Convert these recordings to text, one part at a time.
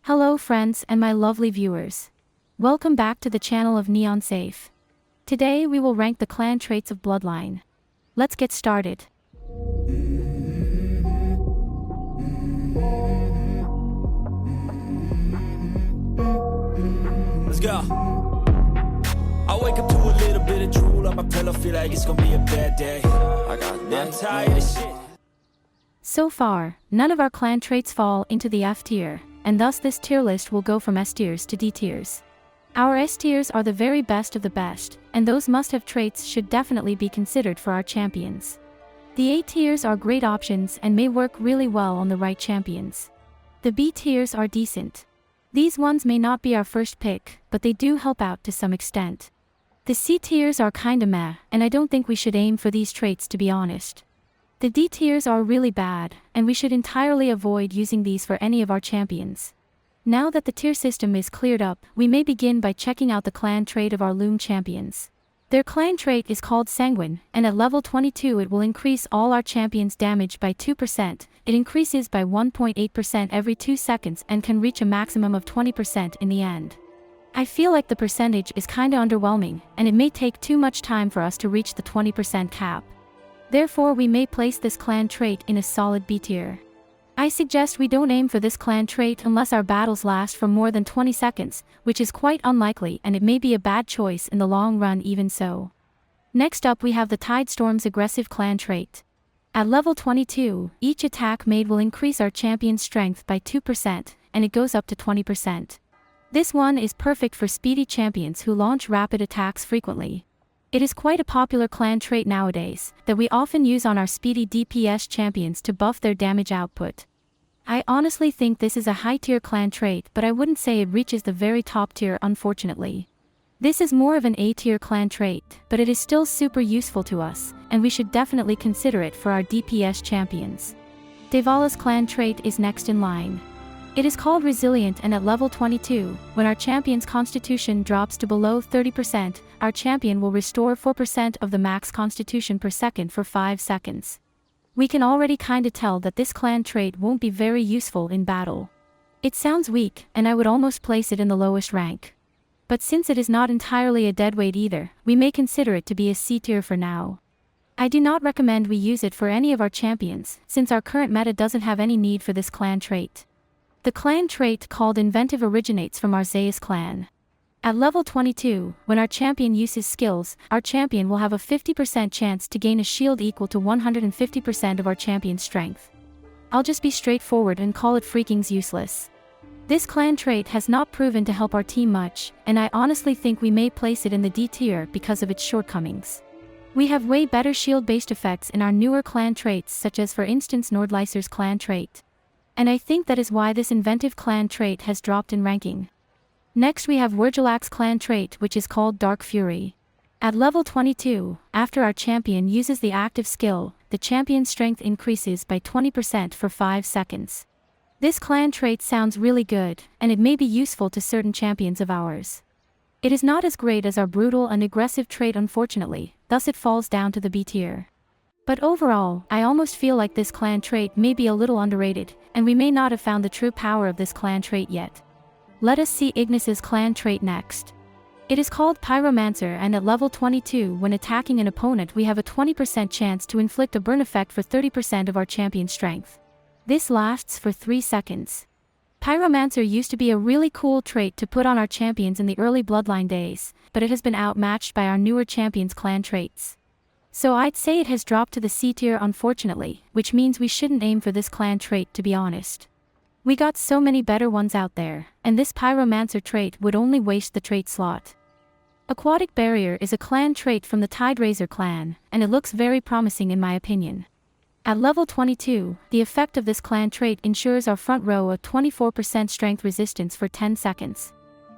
Hello friends and my lovely viewers. Welcome back to the channel of Neon Safe. Today we will rank the clan traits of Bloodline. Let's get started. Let's go. I wake up to a little bit of drool on my pillow, feel like it's gonna be a bad day. I'm tired of shit. So far, none of our clan traits fall into the F tier, and thus this tier list will go from S tiers to D tiers. Our S tiers are the very best of the best, and those must-have traits should definitely be considered for our champions. The A tiers are great options and may work really well on the right champions. The B tiers are decent. These ones may not be our first pick, but they do help out to some extent. The C tiers are kinda meh, and I don't think we should aim for these traits, to be honest. The D tiers are really bad, and we should entirely avoid using these for any of our champions. Now that the tier system is cleared up, we may begin by checking out the clan trait of our Lume champions. Their clan trait is called Sanguine, and at level 22 it will increase all our champions' damage by 2%, it increases by 1.8% every 2 seconds and can reach a maximum of 20% in the end. I feel like the percentage is kinda underwhelming, and it may take too much time for us to reach the 20% cap. Therefore we may place this clan trait in a solid B tier. I suggest we don't aim for this clan trait unless our battles last for more than 20 seconds, which is quite unlikely, and it may be a bad choice in the long run even so. Next up we have the Tidestorm's aggressive clan trait. At level 22, each attack made will increase our champion's strength by 2%, and it goes up to 20%. This one is perfect for speedy champions who launch rapid attacks frequently. It is quite a popular clan trait nowadays, that we often use on our speedy DPS champions to buff their damage output. I honestly think this is a high tier clan trait, but I wouldn't say it reaches the very top tier, unfortunately. This is more of an A tier clan trait, but it is still super useful to us, and we should definitely consider it for our DPS champions. Daevala's clan trait is next in line. It is called Resilient, and at level 22, when our champion's constitution drops to below 30%, our champion will restore 4% of the max constitution per second for 5 seconds. We can already kinda tell that this clan trait won't be very useful in battle. It sounds weak, and I would almost place it in the lowest rank. But since it is not entirely a deadweight either, we may consider it to be a C tier for now. I do not recommend we use it for any of our champions, since our current meta doesn't have any need for this clan trait. The clan trait called Inventive originates from our Zaess clan. At level 22, when our champion uses skills, our champion will have a 50% chance to gain a shield equal to 150% of our champion's strength. I'll just be straightforward and call it freaking's useless. This clan trait has not proven to help our team much, and I honestly think we may place it in the D tier because of its shortcomings. We have way better shield-based effects in our newer clan traits, such as for instance Nordlysar's clan trait. And I think that is why this inventive clan trait has dropped in ranking. Next we have Wurdulac's clan trait, which is called Dark Fury. At level 22, after our champion uses the active skill, the champion's strength increases by 20% for 5 seconds. This clan trait sounds really good, and it may be useful to certain champions of ours. It is not as great as our brutal and aggressive trait, unfortunately, thus it falls down to the B tier. But overall, I almost feel like this clan trait may be a little underrated, and we may not have found the true power of this clan trait yet. Let us see Ignis's clan trait next. It is called Pyromancer, and at level 22 when attacking an opponent we have a 20% chance to inflict a burn effect for 30% of our champion's strength. This lasts for 3 seconds. Pyromancer used to be a really cool trait to put on our champions in the early Bloodline days, but it has been outmatched by our newer champions' clan traits. So I'd say it has dropped to the C tier, unfortunately, which means we shouldn't aim for this clan trait, to be honest. We got so many better ones out there, and this Pyromancer trait would only waste the trait slot. Aquatic Barrier is a clan trait from the Tidestorm clan, and it looks very promising in my opinion. At level 22, the effect of this clan trait ensures our front row a 24% strength resistance for 10 seconds.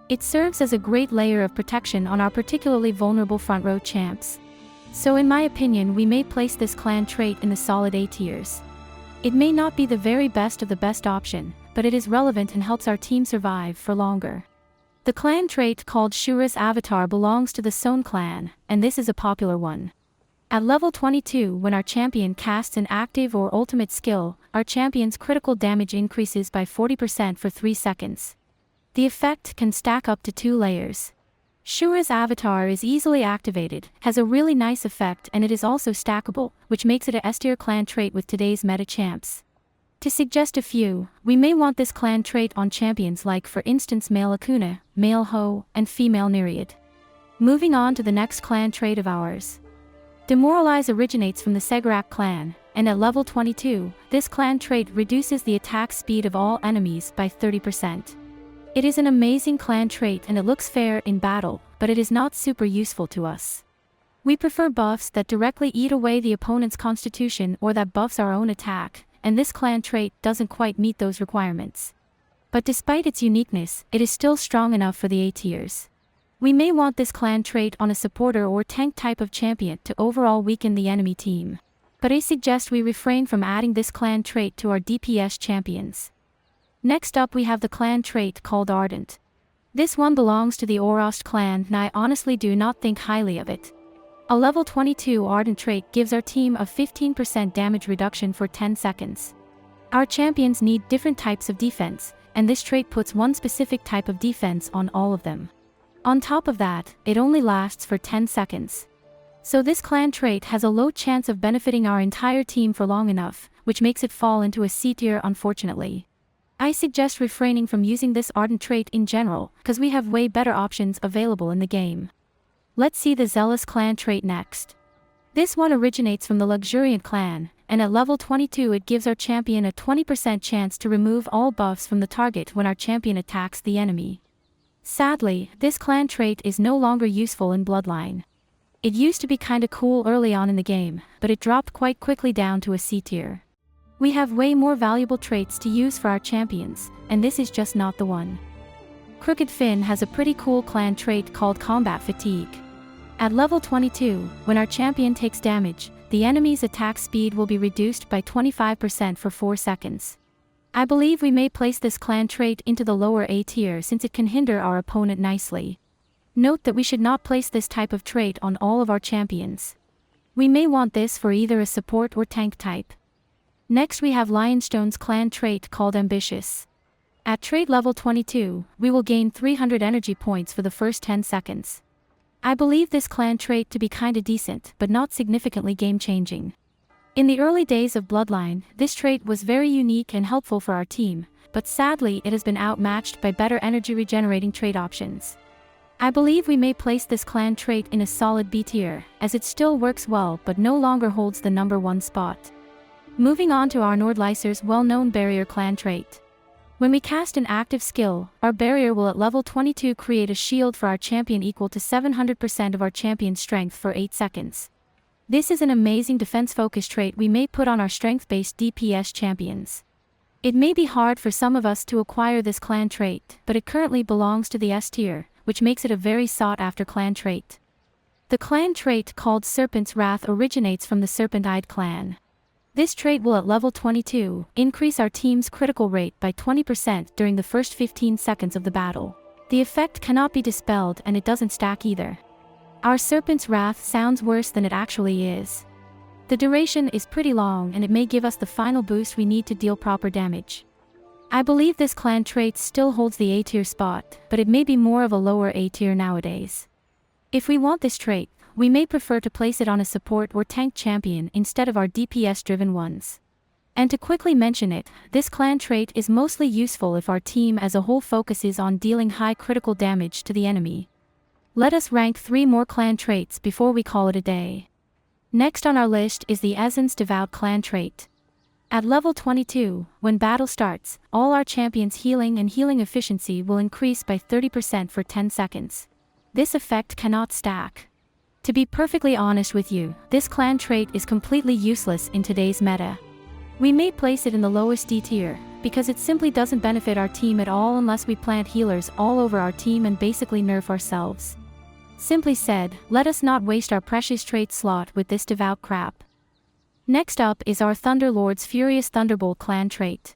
It serves as a great layer of protection on our particularly vulnerable front row champs. So in my opinion we may place this clan trait in the solid A tiers. It may not be the very best of the best option, but it is relevant and helps our team survive for longer. The clan trait called Shura's Avatar belongs to the Seun clan, and this is a popular one. At level 22 when our champion casts an active or ultimate skill, our champion's critical damage increases by 40% for 3 seconds. The effect can stack up to 2 layers. Shura's avatar is easily activated, has a really nice effect, and it is also stackable, which makes it a S-tier clan trait with today's meta champs. To suggest a few, we may want this clan trait on champions like for instance male Akuna, male Ho, and female Nereid. Moving on to the next clan trait of ours. Demoralize originates from the Segarak clan, and at level 22, this clan trait reduces the attack speed of all enemies by 30%. It is an amazing clan trait and it looks fair in battle, but it is not super useful to us. We prefer buffs that directly eat away the opponent's constitution or that buffs our own attack, and this clan trait doesn't quite meet those requirements. But despite its uniqueness, it is still strong enough for the A tiers. We may want this clan trait on a supporter or tank type of champion to overall weaken the enemy team. But I suggest we refrain from adding this clan trait to our DPS champions. Next up we have the clan trait called Ardent. This one belongs to the Orost clan and I honestly do not think highly of it. A level 22 Ardent trait gives our team a 15% damage reduction for 10 seconds. Our champions need different types of defense, and this trait puts one specific type of defense on all of them. On top of that, it only lasts for 10 seconds. So this clan trait has a low chance of benefiting our entire team for long enough, which makes it fall into a C tier unfortunately. I suggest refraining from using this Ardent trait in general, cause we have way better options available in the game. Let's see the Zealous clan trait next. This one originates from the Luxuriant clan, and at level 22 it gives our champion a 20% chance to remove all buffs from the target when our champion attacks the enemy. Sadly, this clan trait is no longer useful in Bloodline. It used to be kinda cool early on in the game, but it dropped quite quickly down to a C tier. We have way more valuable traits to use for our champions, and this is just not the one. Crooked Finn has a pretty cool clan trait called Combat Fatigue. At level 22, when our champion takes damage, the enemy's attack speed will be reduced by 25% for 4 seconds. I believe we may place this clan trait into the lower A tier since it can hinder our opponent nicely. Note that we should not place this type of trait on all of our champions. We may want this for either a support or tank type. Next we have Lionstone's clan trait called Ambitious. At trait level 22, we will gain 300 energy points for the first 10 seconds. I believe this clan trait to be kinda decent, but not significantly game-changing. In the early days of Bloodline, this trait was very unique and helpful for our team, but sadly it has been outmatched by better energy regenerating trait options. I believe we may place this clan trait in a solid B tier, as it still works well but no longer holds the number 1 spot. Moving on to our Nordlysar's well-known barrier clan trait. When we cast an active skill, our barrier will at level 22 create a shield for our champion equal to 700% of our champion's strength for 8 seconds. This is an amazing defense-focused trait we may put on our strength-based DPS champions. It may be hard for some of us to acquire this clan trait, but it currently belongs to the S tier, which makes it a very sought-after clan trait. The clan trait called Serpent's Wrath originates from the Serpentide clan. This trait will at level 22 increase our team's critical rate by 20% during the first 15 seconds of the battle. The effect cannot be dispelled and it doesn't stack either. Our Serpent's Wrath sounds worse than it actually is. The duration is pretty long and it may give us the final boost we need to deal proper damage. I believe this clan trait still holds the A tier spot, but it may be more of a lower A tier nowadays. If we want this trait, we may prefer to place it on a support or tank champion instead of our DPS-driven ones. And to quickly mention it, this clan trait is mostly useful if our team as a whole focuses on dealing high critical damage to the enemy. Let us rank 3 more clan traits before we call it a day. Next on our list is the Aeson's Devout clan trait. At level 22, when battle starts, all our champions' healing and healing efficiency will increase by 30% for 10 seconds. This effect cannot stack. To be perfectly honest with you, this clan trait is completely useless in today's meta. We may place it in the lowest D tier, because it simply doesn't benefit our team at all unless we plant healers all over our team and basically nerf ourselves. Simply said, let us not waste our precious trait slot with this devout crap. Next up is our Thunderlord's Furious Thunderbolt clan trait.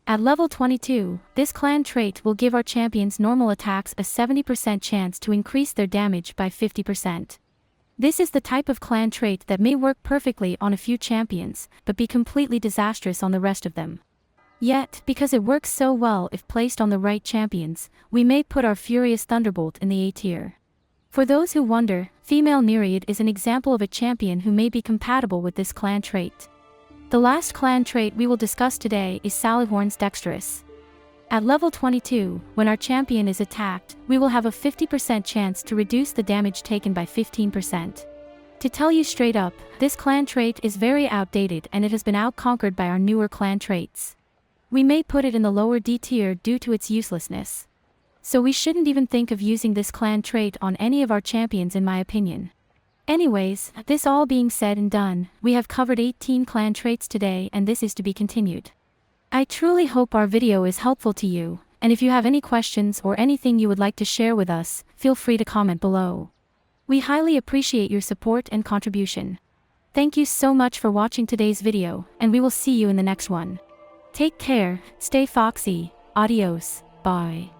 At level 22, this clan trait will give our champions' normal attacks a 70% chance to increase their damage by 50%. This is the type of clan trait that may work perfectly on a few champions, but be completely disastrous on the rest of them. Yet, because it works so well if placed on the right champions, we may put our Furious Thunderbolt in the A tier. For those who wonder, Female Nereid is an example of a champion who may be compatible with this clan trait. The last clan trait we will discuss today is Sallyhorn's Dexterous. At level 22, when our champion is attacked, we will have a 50% chance to reduce the damage taken by 15%. To tell you straight up, this clan trait is very outdated and it has been outconquered by our newer clan traits. We may put it in the lower D tier due to its uselessness. So we shouldn't even think of using this clan trait on any of our champions in my opinion. Anyways, this all being said and done, we have covered 18 clan traits today and this is to be continued. I truly hope our video is helpful to you, and if you have any questions or anything you would like to share with us, feel free to comment below. We highly appreciate your support and contribution. Thank you so much for watching today's video, and we will see you in the next one. Take care, stay foxy, adios, bye.